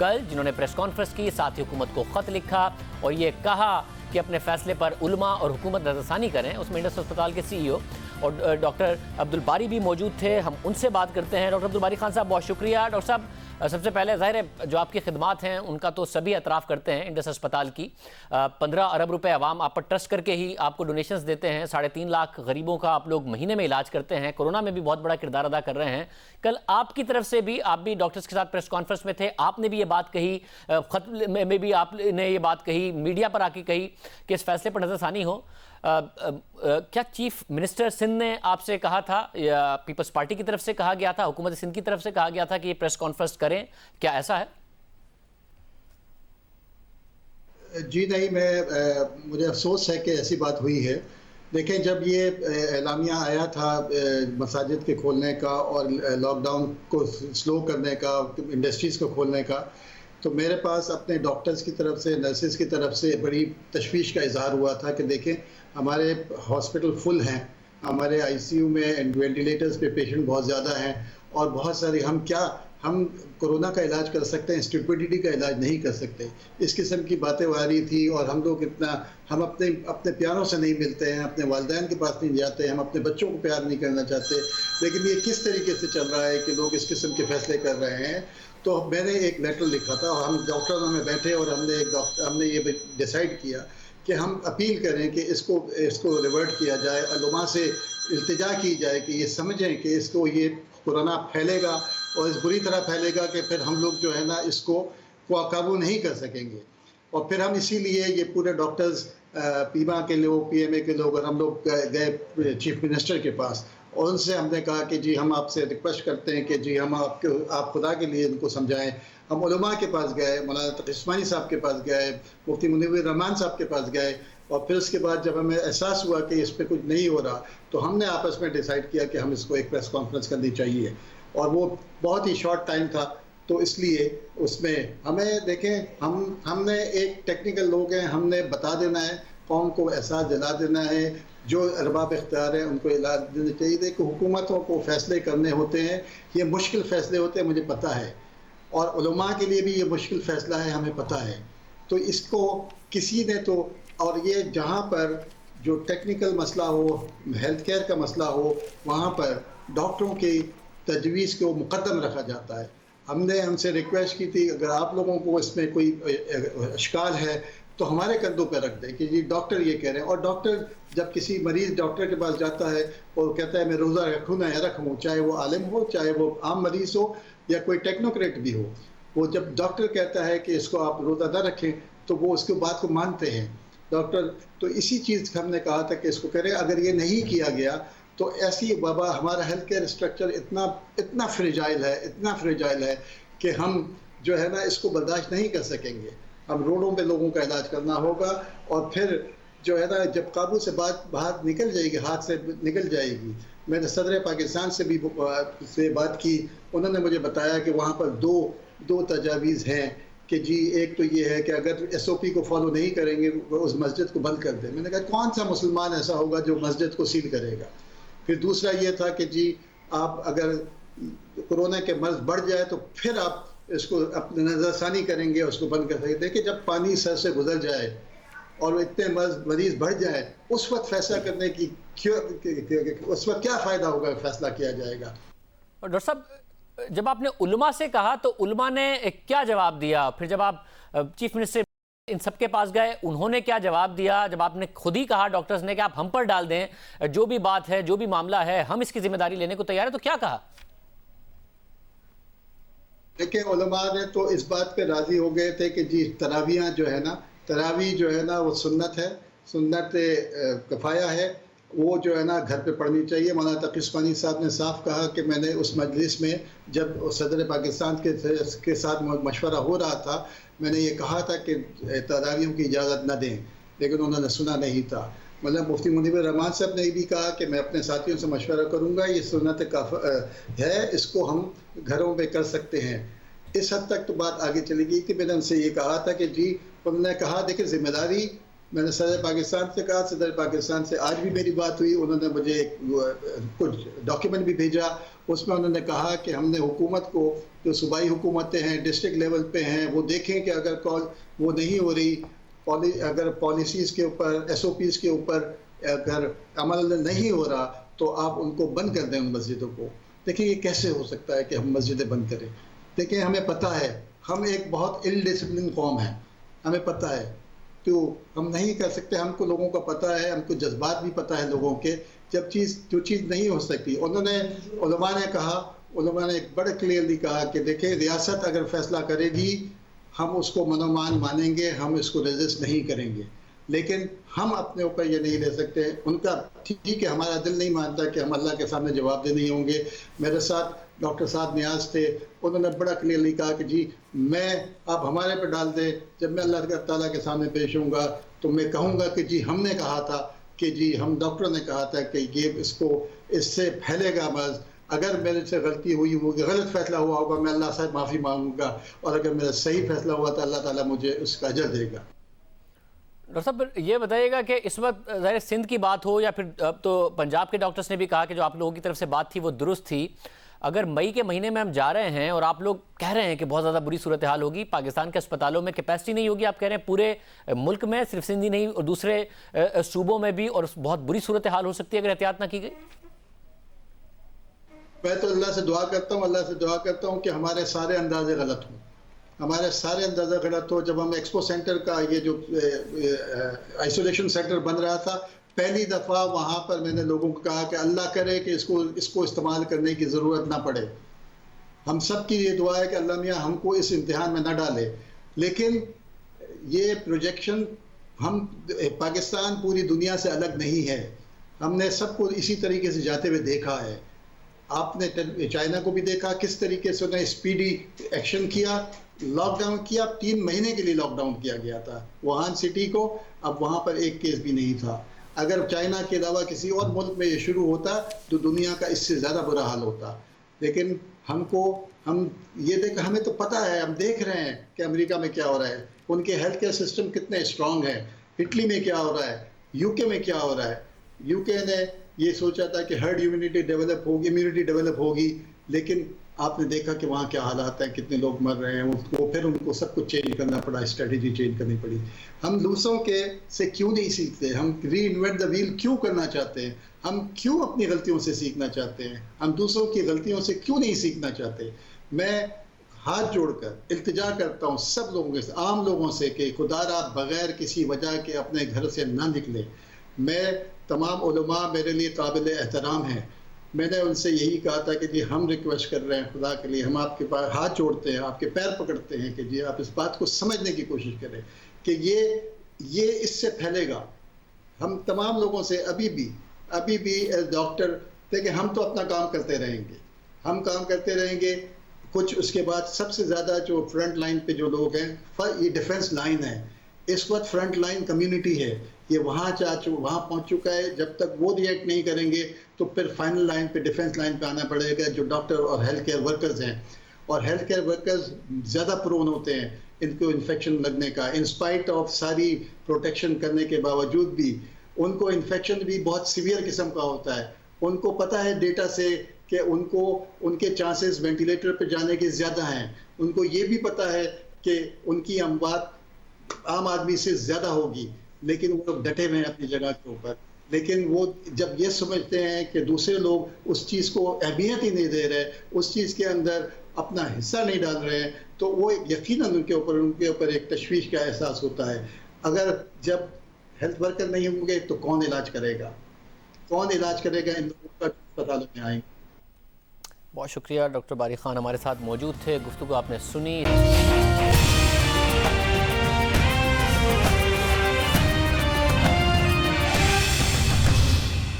कल, जिन्होंने press conference की, साथ ही हुकूमत को ख़त लिखा और ये कहा कि अपने फैसले पर उलमा और हुकूमत नज़रसानी करें। उसमें इंडस अस्पताल के CEO और डॉक्टर अब्दुल बारी भी मौजूद थे। हम उनसे बात करते हैं। डॉक्टर अब्दुल बारी खान साहब, बहुत शुक्रिया। डॉक्टर साहब, सबसे पहले ज़ाहिर है जो आपकी खिदमात हैं उनका तो सभी एतराफ़ करते हैं इंडस अस्पताल की। 15 अरब रुपए आवाम आप पर ट्रस्ट करके ही आपको डोनेशंस देते हैं। 3.5 लाख गरीबों का आप लोग महीने में इलाज करते हैं। कोरोना में भी बहुत बड़ा किरदार अदा कर रहे हैं। कल आपकी तरफ से भी, आप भी डॉक्टर्स के साथ प्रेस कॉन्फ्रेंस में थे, आपने भी ये बात कही, खत में भी आपने ये बात कही, मीडिया पर आके कही कि इस फैसले पर नज़रसानी हो। क्या चीफ मिनिस्टर सिंध ने आपसे कहा था या पीपल्स पार्टी की तरफ से कहा गया था, हुकूमत सिंध की तरफ से कहा गया था कि ये प्रेस कॉन्फ्रेंस करें? क्या ऐसा है? जी नहीं, मुझे अफसोस है कि ऐसी बात हुई है। देखें, जब ये एलामिया आया था मसाजिद के खोलने का और लॉकडाउन को स्लो करने का, इंडस्ट्रीज़ को खोलने का, तो मेरे पास अपने डॉक्टर्स की तरफ से, नर्सेज़ की तरफ से बड़ी तशवीश का इजहार हुआ था कि देखें हमारे हॉस्पिटल फुल हैं, हमारे ICU में वेंटिलेटर्स पे पेशेंट बहुत ज़्यादा हैं और बहुत सारी हम कोरोना का इलाज कर सकते हैं, स्टुपिडिटी का इलाज नहीं कर सकते। इस किस्म की बातें आ रही थी और हम लोग हम अपने प्यारों से नहीं मिलते हैं, अपने वालिदैन के पास नहीं जाते, हम अपने बच्चों को प्यार नहीं करना चाहते। लेकिन ये किस तरीके से चल रहा है कि लोग इस किस्म के फैसले कर रहे हैं। तो मैंने एक लेटर लिखा था और हम डॉक्टरों में बैठे और हमने ये डिसाइड किया कि हम अपील करें कि इसको रिवर्ट किया जाए, उलमा से इल्तिजा की जाए कि ये समझें कि ये कोरोना फैलेगा और इस बुरी तरह फैलेगा कि फिर हम लोग जो है ना इसको काबू नहीं कर सकेंगे। और फिर हम इसीलिए ये पूरे डॉक्टर्स, पीमा के लोग, PMA के लोग, और हम लोग गए चीफ मिनिस्टर के पास और उनसे हमने कहा कि जी हम आपसे रिक्वेस्ट करते हैं कि जी आप खुदा के लिए इनको समझाएं। हम उलमा के पास गए, मौलाना तकी उस्मानी साहब के पास गए, मुफ्ती मुनीर रहमान साहब के पास गए और फिर उसके बाद जब हमें एहसास हुआ कि इस पर कुछ नहीं हो रहा तो हमने आपस में डिसाइड किया कि हम इसको एक प्रेस कॉन्फ्रेंस करनी चाहिए। और वो बहुत ही शॉर्ट टाइम था, तो इसलिए उसमें हमें देखें, हमने एक टेक्निकल लोग हैं, हमने बता देना है, कौम को एहसास दिला देना है, जो अरबाब इख्तियार हैं उनको इलाज देना चाहिए। देखो, हुकूमतों को फैसले करने होते हैं, ये मुश्किल फैसले होते हैं, मुझे पता है, और उलमा के लिए भी ये मुश्किल फैसला है, हमें पता है। तो इसको किसी ने तो, और ये जहाँ पर जो टेक्निकल मसला हो, हेल्थ केयर का मसला हो, वहाँ पर डॉक्टरों की तजवीज़ को मुकद्दम रखा जाता है। हमने उनसे रिक्वेस्ट की थी, अगर आप लोगों को इसमें कोई इश्काल है तो हमारे कंधों पर रख दें कि जी डॉक्टर ये कह रहे हैं। और डॉक्टर, जब किसी मरीज़ डॉक्टर के पास जाता है और कहता है मैं रोज़ा रखूँ ना रखूँ, चाहे वो आलिम हो, चाहे वो आम मरीज़ हो या कोई टेक्नोक्रेट भी हो, वो जब डॉक्टर कहता है कि इसको आप रोज़ा ना रखें तो वो उसकी बात को मानते हैं डॉक्टर। तो इसी चीज़ हमने कहा था कि इसको करें। अगर ये नहीं किया गया तो ऐसी बाबा, हमारा हेल्थ केयर स्ट्रक्चर इतना फ्रेजाइल है कि हम जो है ना इसको बर्दाश्त नहीं कर सकेंगे। हम रोडों पे लोगों का इलाज करना होगा और फिर जो है ना जब काबू से बात बाहर निकल जाएगी, हाथ से निकल जाएगी। मैंने सदर पाकिस्तान से भी बात की, उन्होंने मुझे बताया कि वहाँ पर दो तजावीज़ हैं कि जी एक तो ये है कि अगर SOP को फॉलो नहीं करेंगे उस मस्जिद को बंद कर दें। मैंने कहा कौन सा मुसलमान ऐसा होगा जो मस्जिद को सील करेगा। फिर दूसरा ये था कि जी आप अगर कोरोना के मर्ज बढ़ जाए तो फिर आप इसको अपनी नज़रसानी करेंगे, उसको बंद कर सकें। देखिए, जब पानी सर से गुजर जाए और इतने मरीज बढ़ जाए, उस वक्त फैसला करने की उस वक्त क्या फ़ायदा होगा, फैसला किया जाएगा। और डॉक्टर साहब, जब आपने उलमा से कहा तो उलमा ने क्या जवाब दिया? फिर जब आप चीफ मिनिस्टर इन सब के पास गए, उन्होंने क्या जवाब दिया? जब आपने खुद ही कहा डॉक्टर्स ने कि आप हम पर डाल दें, जो भी बात है, जो भी मामला है, हम इसकी जिम्मेदारी लेने को तैयार है, तो क्या कहा? देखिए, उलमा ने तो इस बात पे राजी हो गए थे कि जी तरावियाँ जो है ना वो सुन्नत है, सुन्नत कफ़ाया है, वो जो है ना घर पे पढ़नी चाहिए। मौलाना तकी उस्मानी साहब ने साफ कहा कि मैंने उस मजलिस में जब सदर पाकिस्तान के साथ मशवरा हो रहा था, मैंने ये कहा था कि तरावियों की इजाज़त न दें, लेकिन उन्होंने सुना नहीं था। मतलब मुफ्ती मुनीर रहमान साहब ने भी कहा कि मैं अपने साथियों से मशवरा करूँगा, ये सुन्नत है, इसको हम घरों में कर सकते हैं। इस हद तक तो बात आगे चली गई कि मैंने उनसे ये कहा था कि जी, उन्होंने कहा देखिए ज़िम्मेदारी, मैंने सदर पाकिस्तान से कहा, सदर पाकिस्तान से आज भी मेरी बात हुई, उन्होंने मुझे कुछ डॉक्यूमेंट भी भेजा اس میں انہوں نے کہا کہ ہم نے حکومت کو، جو صوبائی حکومتیں ہیں ڈسٹرکٹ لیول پہ ہیں، وہ دیکھیں کہ اگر کال وہ نہیں ہو رہی، اگر پالیسیز کے اوپر، ایس او پیز کے اوپر اگر عمل نہیں ہو رہا تو آپ ان کو بند کر دیں ان مسجدوں کو۔ دیکھیں یہ کیسے ہو سکتا ہے کہ ہم مسجدیں بند کریں؟ دیکھیں ہمیں پتہ ہے ہم ایک بہت ال ڈسپلن قوم ہیں، ہمیں پتہ ہے تو ہم نہیں کر سکتے، ہم کو لوگوں کا پتہ ہے، ہم کو جذبات بھی پتہ ہے لوگوں کے، جو چیز نہیں ہو سکتی۔ انہوں نے علماء نے کہا، علماء نے ایک بڑے کلیئرلی کہا کہ دیکھیں ریاست اگر فیصلہ کرے گی ہم اس کو منومان مانیں گے، ہم اس کو ریزسٹ نہیں کریں گے، لیکن ہم اپنے اوپر یہ نہیں لے سکتے۔ ان کا ٹھیک ہے، ہمارا دل نہیں مانتا کہ ہم اللہ کے سامنے جواب دہ نہیں ہوں گے۔ میرے ساتھ ڈاکٹر صاحب نیاز تھے، انہوں نے بڑا کلیئرلی کہا کہ جی میں آپ ہمارے پہ ڈال دیں، جب میں اللہ تعالیٰ کے سامنے پیش ہوں گا تو میں کہوں گا کہ جی ہم نے کہا تھا، کہ جی ہم ڈاکٹروں نے کہا تھا کہ یہ اس سے پھیلے گا مرض، اگر میرے سے غلطی ہوئی ہوگی، غلط فیصلہ ہوا ہوگا، میں اللہ سے معافی مانگوں گا، اور اگر میرا صحیح فیصلہ ہوا تو اللہ تعالیٰ مجھے اس کا اجر دے گا۔ ڈاکٹر صاحب یہ بتائیے گا کہ اس وقت ظاہر سندھ کی بات ہو یا پھر اب تو پنجاب کے ڈاکٹرز نے بھی کہا کہ جو آپ لوگوں کی طرف سے بات تھی وہ درست تھی، اگر مئی کے مہینے میں ہم جا رہے ہیں اور آپ لوگ کہہ رہے ہیں کہ بہت زیادہ بری صورتحال ہوگی، پاکستان کے اسپتالوں میں کیپیسٹی نہیں ہوگی، آپ کہہ رہے ہیں پورے ملک میں، صرف سندھ ہی نہیں اور دوسرے صوبوں میں بھی، اور بہت بری صورتحال ہو سکتی ہے اگر احتیاط نہ کی گئی؟ میں تو اللہ سے دعا کرتا ہوں کہ ہمارے سارے اندازے غلط ہوں، ہمارے سارے اندازہ غلط ہو۔ جب ہم ایکسپو سینٹر کا یہ جو آئسولیشن سینٹر بن رہا تھا، پہلی دفعہ وہاں پر میں نے لوگوں کو کہا کہ اللہ کرے کہ اس کو استعمال کرنے کی ضرورت نہ پڑے۔ ہم سب کی یہ دعا ہے کہ اللہ میاں ہم کو اس امتحان میں نہ ڈالے، لیکن یہ پروجیکشن، ہم پاکستان پوری دنیا سے الگ نہیں ہے، ہم نے سب کو اسی طریقے سے جاتے ہوئے دیکھا ہے۔ آپ نے چائنا کو بھی دیکھا کس طریقے سے انہیں اسپیڈی ایکشن کیا، لاک ڈاؤن کیا، 3 مہینے کے لیے لاک ڈاؤن کیا گیا تھا ووہان سٹی کو، اب وہاں پر ایک کیس بھی نہیں تھا۔ اگر چائنا کے علاوہ کسی اور ملک میں یہ شروع ہوتا تو دنیا کا اس سے زیادہ برا حال ہوتا، لیکن ہمیں تو پتہ ہے، ہم دیکھ رہے ہیں کہ امریکہ میں کیا ہو رہا ہے، ان کے ہیلتھ کیئر سسٹم کتنے اسٹرانگ ہیں، اٹلی میں کیا ہو رہا ہے، یو کے میں کیا ہو رہا ہے۔ یو کے نے یہ سوچا تھا کہ ہرڈ امیونٹی ڈیولپ ہوگی، لیکن آپ نے دیکھا کہ وہاں کیا حالات ہیں، کتنے لوگ مر رہے ہیں، پھر ان کو سب کچھ چینج کرنا پڑا، اسٹریٹجی چینج کرنی پڑی۔ ہم دوسروں کے سے کیوں نہیں سیکھتے؟ ہم ری انوینٹ دا ویل کیوں کرنا چاہتے ہیں؟ ہم کیوں اپنی غلطیوں سے سیکھنا چاہتے ہیں؟ ہم دوسروں کی غلطیوں سے کیوں نہیں سیکھنا چاہتے؟ میں ہاتھ جوڑ کر التجا کرتا ہوں سب لوگوں سے، عام لوگوں سے، کہ خدا را بغیر کسی وجہ کے اپنے گھر سے نہ نکلے۔ میں تمام علماء میرے لیے قابل احترام ہیں، میں نے ان سے یہی کہا تھا کہ جی ہم ریکویسٹ کر رہے ہیں خدا کے لیے، ہم آپ کے پاس ہاتھ جوڑتے ہیں، آپ کے پیر پکڑتے ہیں کہ جی آپ اس بات کو سمجھنے کی کوشش کریں کہ یہ اس سے پھیلے گا۔ ہم تمام لوگوں سے ابھی بھی ڈاکٹر دیکھیں، ہم تو اپنا کام کرتے رہیں گے، کچھ اس کے بعد سب سے زیادہ جو فرنٹ لائن پہ جو لوگ ہیں، یہ ڈیفنس لائن ہے، اس وقت فرنٹ لائن کمیونٹی ہے، یہ وہاں پہنچ چکا ہے۔ جب تک وہ ریئیکٹ نہیں کریں گے تو پھر فائنل لائن پہ، ڈیفنس لائن پہ آنا پڑے گا، جو ڈاکٹر اور ہیلتھ کیئر ورکرز ہیں، اور ہیلتھ کیئر ورکرز زیادہ پرون ہوتے ہیں ان کو انفیکشن لگنے کا، انسپائٹ آف ساری پروٹیکشن کرنے کے باوجود بھی ان کو انفیکشن بھی بہت سیویئر قسم کا ہوتا ہے۔ ان کو پتہ ہے ڈیٹا سے کہ ان کے چانسز وینٹیلیٹر پہ جانے کے زیادہ ہیں، ان کو یہ بھی پتہ ہے کہ ان کی اموات عام آدمی سے زیادہ ہوگی، لیکن وہ لوگ ڈٹے ہوئے ہیں اپنی جگہ کے اوپر۔ لیکن وہ جب یہ سمجھتے ہیں کہ دوسرے لوگ اس چیز کو اہمیت ہی نہیں دے رہے، اس چیز کے اندر اپنا حصہ نہیں ڈال رہے ہیں، تو وہ یقیناً ان کے اوپر ایک تشویش کا احساس ہوتا ہے۔ اگر جب ہیلتھ ورکر نہیں ہوں گے تو کون علاج کرے گا ان لوگوں کا اسپتالوں میں آئیں گے۔ بہت شکریہ ڈاکٹر باری خان ہمارے ساتھ موجود تھے، گفتگو آپ نے سنی۔